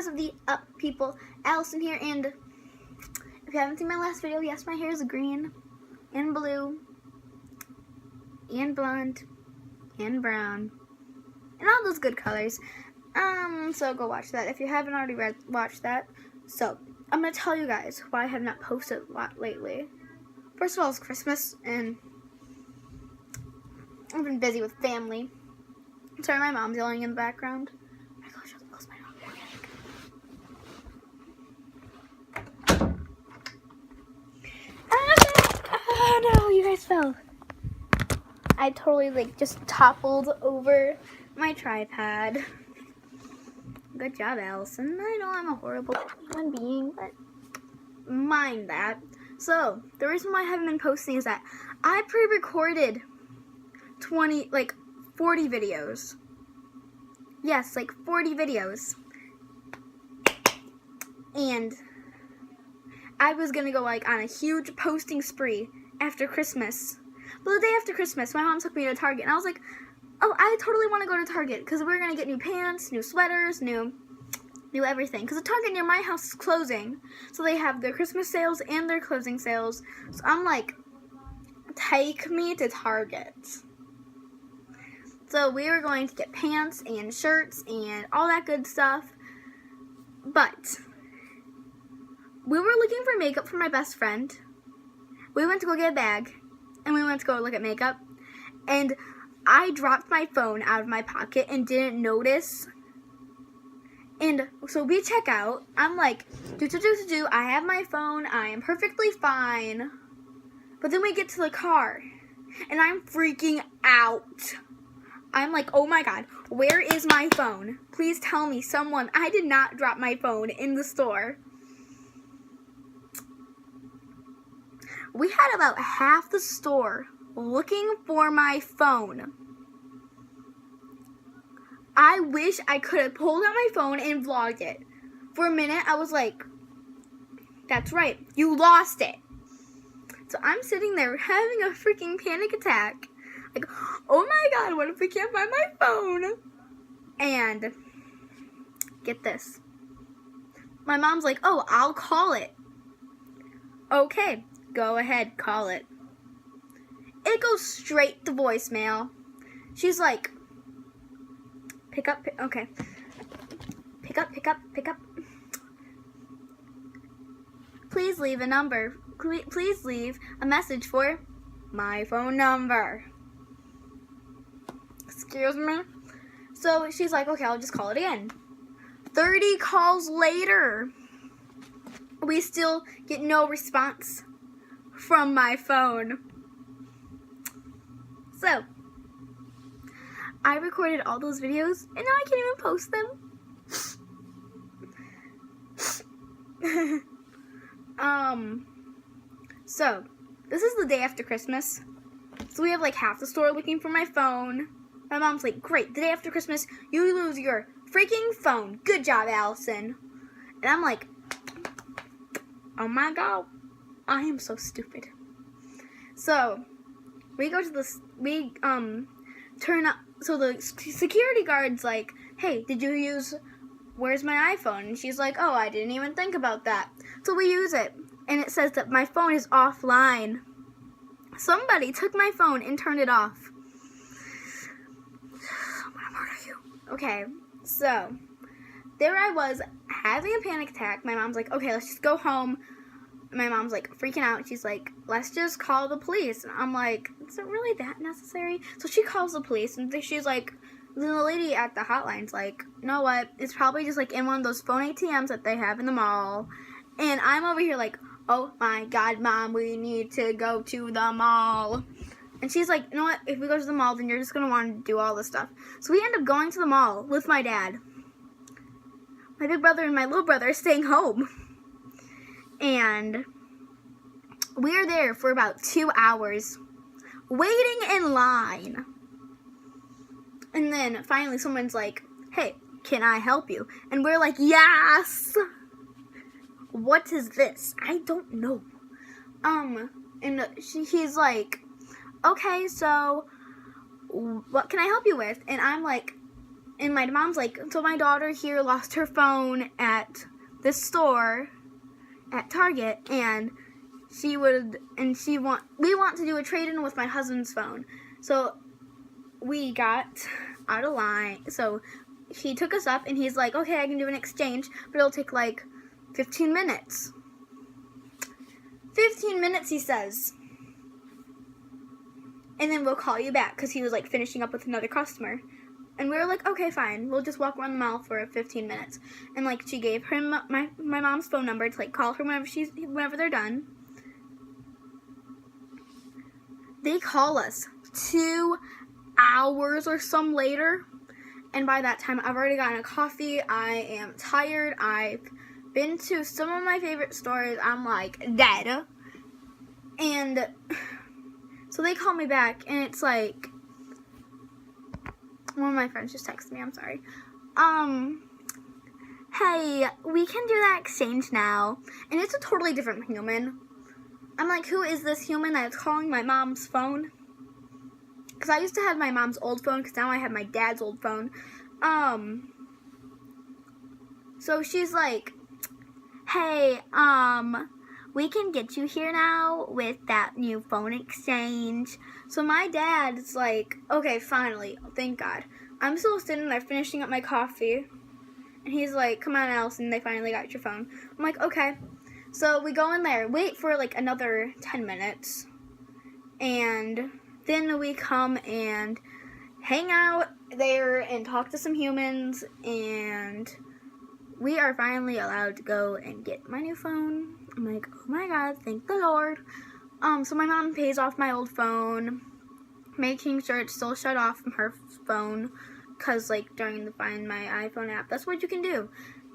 what is up, the people? Allison here, and if you haven't seen my last video, yes, my hair is green and blue and blonde and brown and all those good colors. So go watch that if you haven't already watched that. So I'm gonna tell you guys why I have not posted a lot lately. First of all, it's Christmas and I've been busy with family. Sorry, my mom's yelling in the background. Oh no, you guys fell. I totally just toppled over my tripod. Good job, Allison. I know I'm a horrible human being, but mind that. So, the reason why I haven't been posting is that I pre-recorded 40 videos. Yes, 40 videos. And I was gonna go on a huge posting spree after Christmas. But the day after Christmas, my mom took me to Target, and I was like, oh, I totally want to go to Target, because we're gonna get new pants, new sweaters, new everything. Because the Target near my house is closing, so they have their Christmas sales and their closing sales. So I'm like, take me to Target. So we were going to get pants and shirts and all that good stuff. But we were looking for makeup for my best friend. We went to go get a bag, and we went to go look at makeup. And I dropped my phone out of my pocket and didn't notice. And so we check out. I'm like, I have my phone. I am perfectly fine. But then we get to the car, and I'm freaking out. I'm like, oh my God, where is my phone? Please tell me, someone. I did not drop my phone in the store. We had about half the store looking for my phone. I wish I could have pulled out my phone and vlogged it. For a minute, I was like, that's right, you lost it. So I'm sitting there having a freaking panic attack. Like, oh my God, what if we can't find my phone? And get this. My mom's like, oh, I'll call it. Okay. Go ahead, call it. It goes straight to voicemail. She's like, okay. Pick up. Please leave a number. Please leave a message for my phone number. Excuse me? So she's like, okay, I'll just call it again. 30 calls later, we still get no response from my phone. So, I recorded all those videos, and now I can't even post them. So, this is the day after Christmas. So we have half the store looking for my phone. My mom's like, great, the day after Christmas, you lose your freaking phone. Good job, Allison. And I'm like, oh my God. I am so stupid. So, we go to this, turn up, so the security guard's like, hey, where's my iPhone? And she's like, oh, I didn't even think about that. So we use it, and it says that my phone is offline. Somebody took my phone and turned it off. I'm gonna murder you. Okay, so, there I was, having a panic attack. My mom's like, okay, let's just go home. My mom's freaking out. She's like, let's just call the police. And I'm like, is it really that necessary? So she calls the police, and she's like, the lady at the hotline's like, you know what? It's probably just in one of those phone ATMs that they have in the mall. And I'm over here like, oh my God, Mom, we need to go to the mall. And she's like, you know what? If we go to the mall, then you're just going to want to do all this stuff. So we end up going to the mall with my dad. My big brother and my little brother are staying home. And we are there for about 2 hours, waiting in line. And then finally someone's like, hey, can I help you? And we're like, yes! What is this? I don't know. And he's like, okay, so what can I help you with? And I'm like, And my mom's like, so my daughter here lost her phone at this store at Target, and we want to do a trade-in with my husband's phone. So we got out of line. So he took us up, and he's like, okay, I can do an exchange, but it'll take like 15 minutes. 15 minutes, he says. And then we'll call you back, because he was like finishing up with another customer. And we were like, okay, fine. We'll just walk around the mall for 15 minutes. And like she gave him my mom's phone number to like call her whenever they're done. They call us 2 hours or some later. And by that time, I've already gotten a coffee. I am tired. I've been to some of my favorite stores. I'm like dead. And so they call me back, and it's like, one of my friends just texted me, I'm sorry. Hey, we can do that exchange now. And it's a totally different human. I'm like, who is this human that's calling my mom's phone? Because I used to have my mom's old phone, because now I have my dad's old phone. So she's like, hey, we can get you here now with that new phone exchange. So my dad's like, okay, finally, thank God. I'm still sitting there finishing up my coffee. And he's like, come on, Allison, they finally got your phone. I'm like, okay. So we go in there, wait for like another 10 minutes. And then we come and hang out there and talk to some humans. And we are finally allowed to go and get my new phone. I'm like, oh my God, thank the Lord. So my mom pays off my old phone, making sure it's still shut off from her phone, because like during the Find My iPhone app, that's what you can do.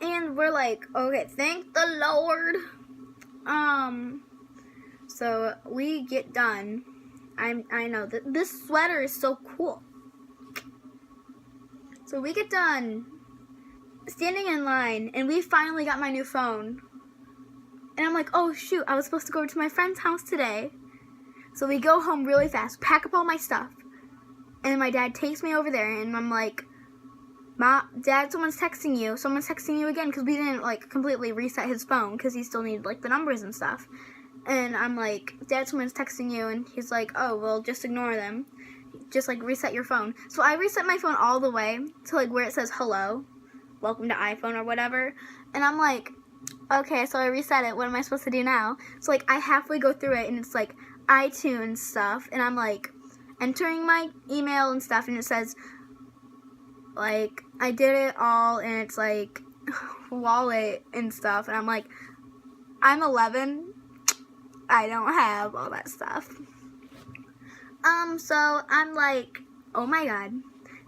And we're like, okay, thank the Lord. So we get done. I know that this sweater is so cool. So we get done standing in line, and we finally got my new phone. And I'm like, oh shoot, I was supposed to go over to my friend's house today. So we go home really fast, pack up all my stuff. And then my dad takes me over there, and I'm like, Dad, someone's texting you. Someone's texting you again, because we didn't like completely reset his phone, because he still needed like the numbers and stuff. And I'm like, Dad, someone's texting you. And he's like, oh, well, just ignore them. Just like reset your phone. So I reset my phone all the way to like where it says hello, welcome to iPhone or whatever. And I'm like, okay, so I reset it. What am I supposed to do now? So like I halfway go through it, and it's like iTunes stuff, and I'm like entering my email and stuff, and it says like I did it all, and it's like wallet and stuff, and I'm like, I'm 11. I don't have all that stuff. So I'm like, oh my God,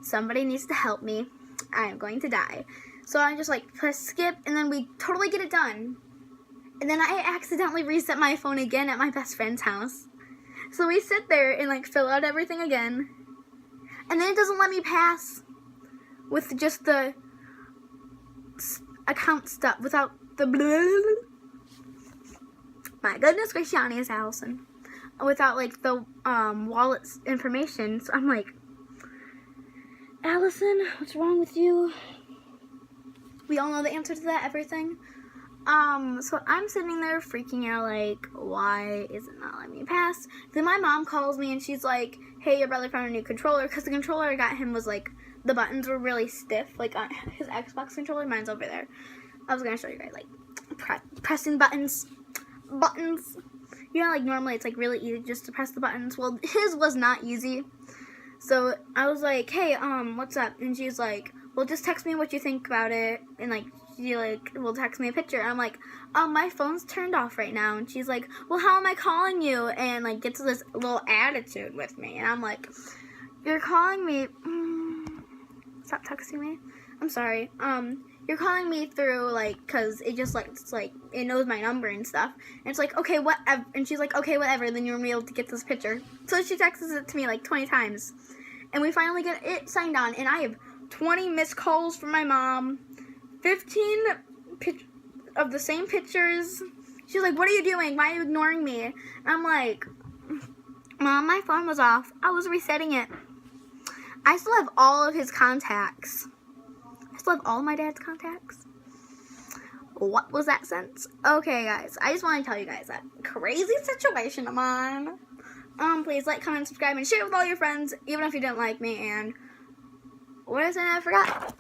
somebody needs to help me. I am going to die. So I just like press skip, and then we totally get it done. And then I accidentally reset my phone again at my best friend's house. So we sit there and like fill out everything again. And then it doesn't let me pass with just the account stuff, without the my goodness gracious, Allison. Without like the wallet's information. So I'm like, Allison, what's wrong with you? We all know the answer to that, everything. So I'm sitting there freaking out, like, why is it not letting me pass? Then my mom calls me, and she's like, hey, your brother found a new controller, because the controller I got him was, like, the buttons were really stiff, like, on his Xbox controller. Mine's over there. I was going to show you guys, like, pressing buttons. You know, like, normally it's, like, really easy just to press the buttons. Well, his was not easy. So I was like, hey, what's up? And she's like, well, just text me what you think about it. And, like, she, like, will text me a picture. And I'm like, my phone's turned off right now. And she's like, well, how am I calling you? And, like, gets this little attitude with me. And I'm like, you're calling me. Stop texting me. I'm sorry. You're calling me through, like, because it just, like, it's, like, it knows my number and stuff. And it's like, okay, whatever. And she's like, okay, whatever. Then you're going to be able to get this picture. So she texts it to me, like, 20 times. And we finally get it signed on. And I have 20 missed calls from my mom. 15 of the same pictures. She's like, what are you doing? Why are you ignoring me? And I'm like, Mom, my phone was off. I was resetting it. I still have all of his contacts. still have all my dad's contacts. What was that sense? Okay, guys, I just want to tell you guys that crazy situation I'm on. Please like, comment, subscribe, and share it with all your friends, even if you didn't like me. And what is it? I forgot.